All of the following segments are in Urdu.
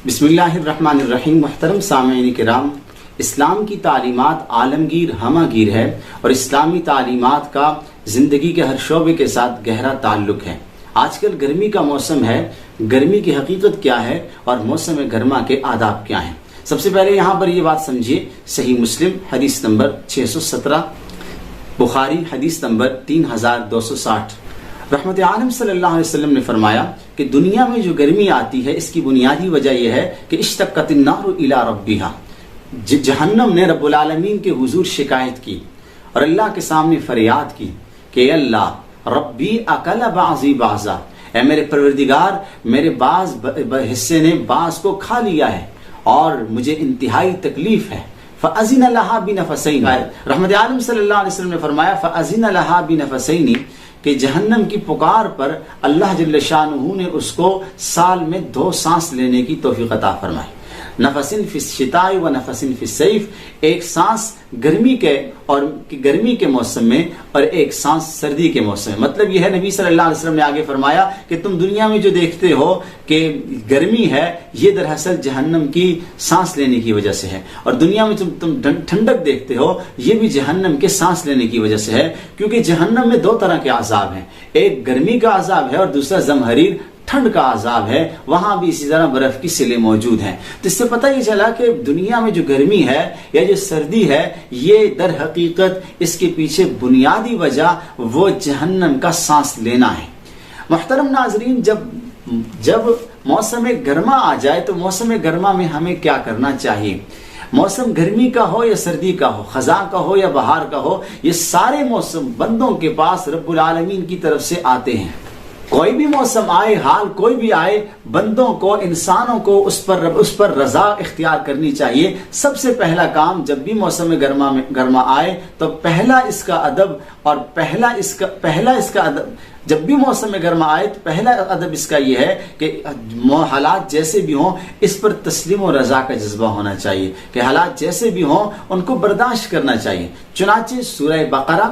بسم اللہ الرحمن الرحیم. محترم سامعین کرام، اسلام کی تعلیمات عالمگیر ہمہ گیر ہے اور اسلامی تعلیمات کا زندگی کے ہر شعبے کے ساتھ گہرا تعلق ہے. آج کل گرمی کا موسم ہے. گرمی کی حقیقت کیا ہے اور موسم گرما کے آداب کیا ہیں؟ سب سے پہلے یہاں پر یہ بات سمجھیے. صحیح مسلم حدیث نمبر 617، بخاری حدیث نمبر 3260. رحمت عالم صلی اللہ علیہ وسلم نے فرمایا کہ دنیا میں جو گرمی آتی ہے اس کی بنیادی وجہ یہ ہے کہ اشتقت النار الی ربہا. جہنم نے رب العالمین کے حضور شکایت کی اور اللہ کے سامنے فریاد کی کہ اے اللہ ربی اکل بعضی بعضا، اے میرے پروردگار میرے بعض حصے نے بعض کو کھا لیا ہے اور مجھے انتہائی تکلیف ہے. فأذن لها بنفسین. رحمت عالم صلی اللہ علیہ وسلم نے فرمایا فأذن لها بنفسین کہ جہنم کی پکار پر اللہ جل شانہ نے اس کو سال میں 2 سانس لینے کی توفیق عطا فرمائی. نفسن فی الشتاء و نفسن فی الصیف، ایک سانس گرمی کے موسم میں اور ایک سانس سردی کے موسم میں. مطلب یہ ہے نبی صلی اللہ علیہ وسلم نے آگے فرمایا کہ تم دنیا میں جو دیکھتے ہو کہ گرمی ہے یہ دراصل جہنم کی سانس لینے کی وجہ سے ہے، اور دنیا میں تم ٹھنڈک دیکھتے ہو یہ بھی جہنم کے سانس لینے کی وجہ سے ہے. کیونکہ جہنم میں 2 طرح کے عذاب ہیں، ایک گرمی کا عذاب ہے اور دوسرا زمہریر ٹھنڈ کا عذاب ہے. وہاں بھی اسی طرح برف کی سلیں موجود ہیں. تو اس سے پتہ یہ چلا کہ دنیا میں جو گرمی ہے یا جو سردی ہے یہ در حقیقت اس کے پیچھے بنیادی وجہ وہ جہنم کا سانس لینا ہے. محترم ناظرین، جب موسم گرما آ جائے تو موسم گرما میں ہمیں کیا کرنا چاہیے؟ موسم گرمی کا ہو یا سردی کا ہو، خزاں کا ہو یا بہار کا ہو، یہ سارے موسم بندوں کے پاس رب العالمین کی طرف سے آتے ہیں. کوئی بھی موسم آئے، حال کوئی بھی آئے، بندوں کو انسانوں کو اس پر رضا اختیار کرنی چاہیے. سب سے پہلا کام جب بھی موسم گرما آئے تو پہلا اس کا ادب اور پہلا اس کا ادب جب بھی موسم گرما آئے تو پہلا ادب اس کا یہ ہے کہ حالات جیسے بھی ہوں اس پر تسلیم و رضا کا جذبہ ہونا چاہیے کہ حالات جیسے بھی ہوں ان کو برداشت کرنا چاہیے. چنانچہ سورہ بقرہ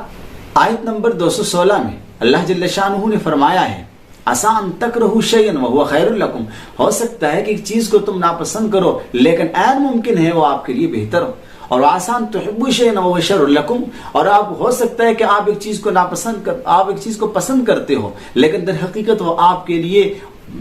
آیت نمبر 216 میں اللہ جل شانہ نے فرمایا ہے عسیٰ ان تکرہوا شیئا وہو خیر لکم، ہو سکتا ہے کہ ایک چیز کو تم ناپسند کرو لیکن عین ممکن ہے وہ آپ کے لیے بہتر ہو. اور عسیٰ ان تحبوا شیئا وہو شر لکم، اور آپ ہو سکتا ہے کہ آپ ایک چیز کو پسند کرتے ہو لیکن در حقیقت وہ آپ کے لیے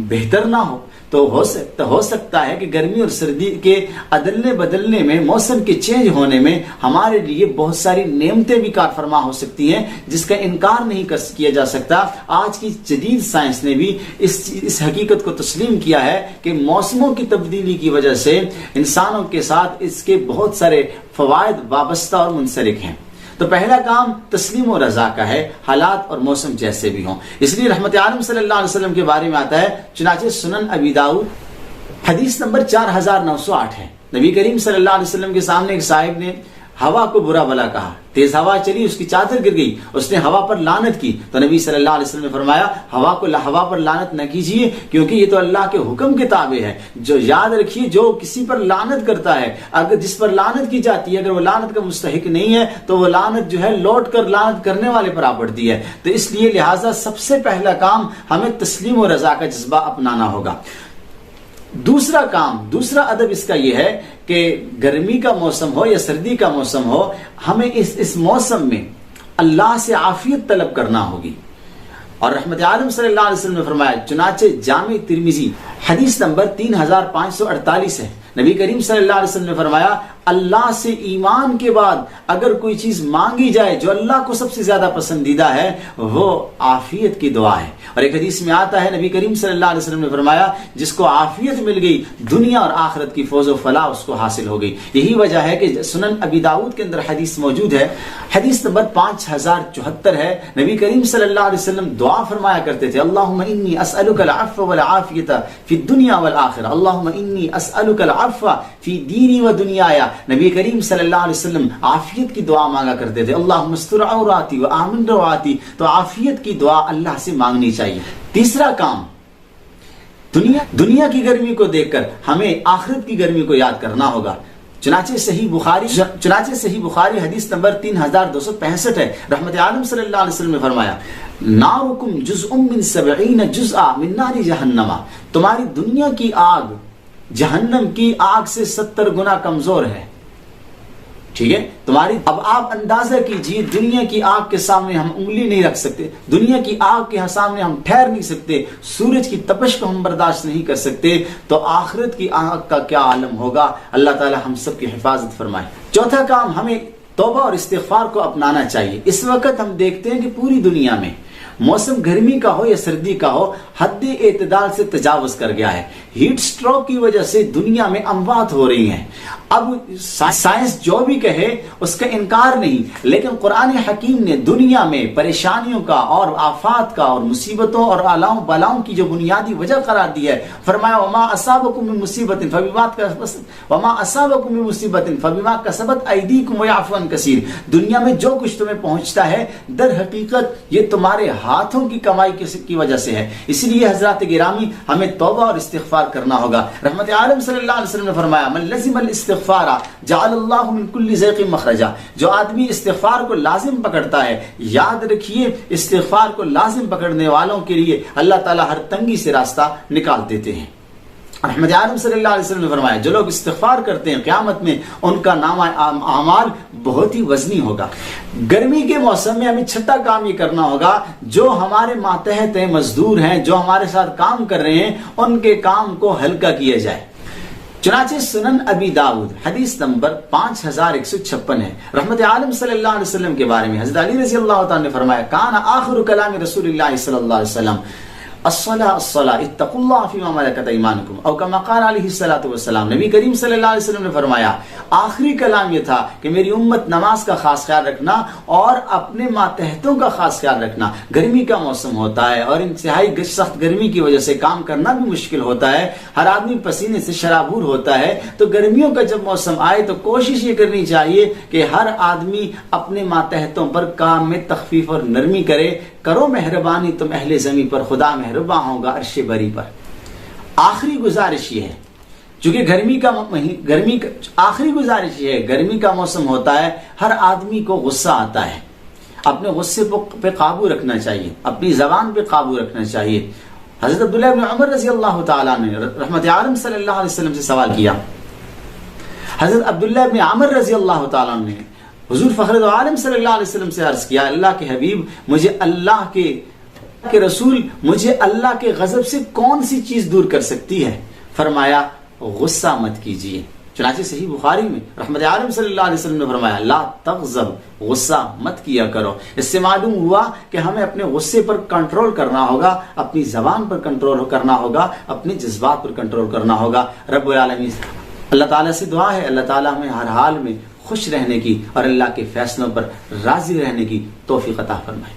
بہتر نہ ہو. تو ہو سکتا ہے کہ گرمی اور سردی کے عدلنے بدلنے میں، موسم کے چینج ہونے میں ہمارے لیے بہت ساری نعمتیں بھی کار فرما ہو سکتی ہیں جس کا انکار نہیں کیا جا سکتا. آج کی جدید سائنس نے بھی اس حقیقت کو تسلیم کیا ہے کہ موسموں کی تبدیلی کی وجہ سے انسانوں کے ساتھ اس کے بہت سارے فوائد وابستہ اور منسلک ہیں. تو پہلا کام تسلیم و رضا کا ہے، حالات اور موسم جیسے بھی ہوں. اس لیے رحمت عالم صلی اللہ علیہ وسلم کے بارے میں آتا ہے، چنانچہ سنن ابی داؤد حدیث نمبر 4908 ہے. نبی کریم صلی اللہ علیہ وسلم کے سامنے ایک صاحب نے ہوا کو برا بھلا کہا. تیز ہوا چلی، اس کی چادر گر گئی، اس نے ہوا پر لعنت کی. تو نبی صلی اللہ علیہ وسلم نے فرمایا ہوا پر لعنت نہ کیجیے کیونکہ یہ تو اللہ کے حکم کے تابع ہے. جو یاد رکھیے جو کسی پر لعنت کرتا ہے، اگر جس پر لعنت کی جاتی ہے اگر وہ لعنت کا مستحق نہیں ہے تو وہ لعنت جو ہے لوٹ کر لعنت کرنے والے پر آ پڑتی ہے. تو اس لیے لہٰذا سب سے پہلا کام ہمیں تسلیم و رضا کا جذبہ اپنانا ہوگا. دوسرا ادب اس کا یہ ہے کہ گرمی کا موسم ہو یا سردی کا موسم ہو، ہمیں اس موسم میں اللہ سے عافیت طلب کرنا ہوگی. اور رحمت عالم صلی اللہ علیہ وسلم نے فرمایا، چنانچہ جامع ترمذی حدیث نمبر 3548 ہے. نبی کریم صلی اللہ علیہ وسلم نے فرمایا اللہ سے ایمان کے بعد اگر کوئی چیز مانگی جائے جو اللہ کو سب سے زیادہ پسندیدہ ہے وہ عافیت کی دعا ہے. اور ایک حدیث میں آتا ہے نبی کریم صلی اللہ علیہ وسلم نے فرمایا جس کو عافیت مل گئی دنیا اور آخرت کی فوز و فلاح اس کو حاصل ہو گئی. یہی وجہ ہے کہ سنن ابی داؤد کے اندر حدیث موجود ہے، حدیث نمبر 5074 ہے. نبی کریم صلی اللہ علیہ وسلم دعا فرمایا کرتے تھے اللہم انی اسألک العفو والعافیت فی الدنیا والآخرہ، اللہم انی اسألک العفو فی دینی و دنیایا. نبی کریم صلی اللہ علیہ وسلم عافیت کی دعا مانگا کرتے تھے اللہم استر عوراتی و آمن رواتی. تو عافیت کی دعا اللہ سے مانگنی چاہیے. تیسرا کام دنیا کی گرمی کو دیکھ کر ہمیں آخرت کی گرمی کو یاد کرنا ہوگا. چنانچہ صحیح بخاری حدیث نمبر 3265 ہے. رحمت عالم صلی اللہ علیہ وسلم نے فرمایا نارکم جزء من 70 جزء من نار جہنم، تمہاری دنیا کی آگ جہنم کی آگ سے 70 گنا کمزور ہے. ٹھیک ہے, تمہاری اب آپ اندازہ کیجئے, دنیا کی آگ کے سامنے ہم انگلی نہیں رکھ سکتے, دنیا کی آگ کے سامنے ہم ٹھہر نہیں سکتے, سورج کی تپش کو ہم برداشت نہیں کر سکتے, تو آخرت کی آگ کا کیا عالم ہوگا. اللہ تعالی ہم سب کی حفاظت فرمائے. چوتھا کام, ہمیں توبہ اور استغفار کو اپنانا چاہیے. اس وقت ہم دیکھتے ہیں کہ پوری دنیا میں موسم گرمی کا ہو یا سردی کا ہو, حد اعتدال سے تجاوز کر گیا ہے. ہیٹ سٹروک کی وجہ سے دنیا میں اموات ہو رہی ہیں. اب سائنس جو بھی کہے اس کا انکار نہیں, لیکن قرآن حکیم نے دنیا میں پریشانیوں کا اور آفات کا اور مصیبتوں اور آلاؤں بلاؤں کی جو بنیادی وجہ قرار دی ہے, فرمایا وما اصابکم من مصیبت فبما کسبت ایدیکم ویعفو عن کثیر. دنیا میں جو کچھ تمہیں پہنچتا ہے در حقیقت یہ تمہارے ہاتھوں کی کمائی کی وجہ سے ہے. اسی لیے حضرات گرامی, ہمیں توبہ اور استغفار کرنا ہوگا. رحمت عالم صلی اللہ علیہ وسلم نے فرمایا من لزم الاستغفار جعل اللہ من کل ضیق مخرجا. جو آدمی استغفار کو لازم پکڑتا ہے, یاد رکھیے استغفار کو لازم پکڑنے والوں کے لیے اللہ تعالی ہر تنگی سے راستہ نکال دیتے ہیں. رحمت عالم صلی اللہ علیہ وسلم نے فرمایا جو لوگ استغفار کرتے ہیں قیامت میں ان کا نامہ اعمال بہت ہی وزنی ہوگا. گرمی کے موسم میں ہمیں چھٹا کام یہ کرنا ہوگا, جو ہمارے ماتحت ہیں, مزدور ہیں, جو ہمارے ساتھ کام کر رہے ہیں, ان کے کام کو ہلکا کیا جائے. چنانچہ سنن ابی داؤد حدیث نمبر 5156 ہے. رحمت عالم صلی اللہ علیہ وسلم کے بارے میں حضرت علی رضی اللہ تعالی نے فرمایا کان آخر کلام رسول اللہ صلی اللہ علیہ وسلم الصلاة اتقوا اللہ فیما ملکت ایمانکم او کما قال علیہ الصلاۃ والسلام. نبی کریم صلی اللہ علیہ وسلم نے فرمایا آخری کلام یہ تھا کہ میری امت نماز کا خاص خیال رکھنا اور اپنے ماتحتوں کا خاص خیال رکھنا. گرمی کا موسم ہوتا ہے اور انتہائی سخت گرمی کی وجہ سے کام کرنا بھی مشکل ہوتا ہے, ہر آدمی پسینے سے شرابور ہوتا ہے. تو گرمیوں کا جب موسم آئے تو کوشش یہ کرنی چاہیے کہ ہر آدمی اپنے ماتحتوں پر کام میں تخفیف اور نرمی کرے. کرو مہربانی تم اہل زمین پر, خدا مہرباں ہوگا عرش بری پر. آخری گزارش یہ ہے, چونکہ گرمی کا آخری گزارش یہ ہے, گرمی کا موسم ہوتا ہے, ہر آدمی کو غصہ آتا ہے. اپنے غصے پہ قابو رکھنا چاہیے, اپنی زبان پہ قابو رکھنا چاہیے. حضرت عبداللہ بن عمر رضی اللہ تعالیٰ نے رحمت عالم صلی اللہ علیہ وسلم سے سوال کیا. حضرت عبداللہ بن عمر رضی اللہ تعالیٰ نے حضور فخر عالم صلی اللہ علیہ وسلم سے عرض کیا اللہ کے حبیب, مجھے اللہ کے رسول, مجھے اللہ کے غضب سے کون سی چیز دور کر سکتی ہے؟ فرمایا غصہ مت کیجیے. چنانچہ صحیح بخاری میں رحمت عالم صلی اللہ علیہ وسلم نے فرمایا لا تغضب, غصہ مت کیا کرو. اس سے معلوم ہوا کہ ہمیں اپنے غصے پر کنٹرول کرنا ہوگا, اپنی زبان پر کنٹرول کرنا ہوگا, اپنے جذبات پر کنٹرول کرنا ہوگا. رب العالمین اللہ تعالیٰ سے دعا ہے اللہ تعالیٰ ہمیں ہر حال میں خوش رہنے کی اور اللہ کے فیصلوں پر راضی رہنے کی توفیق عطا فرمائے.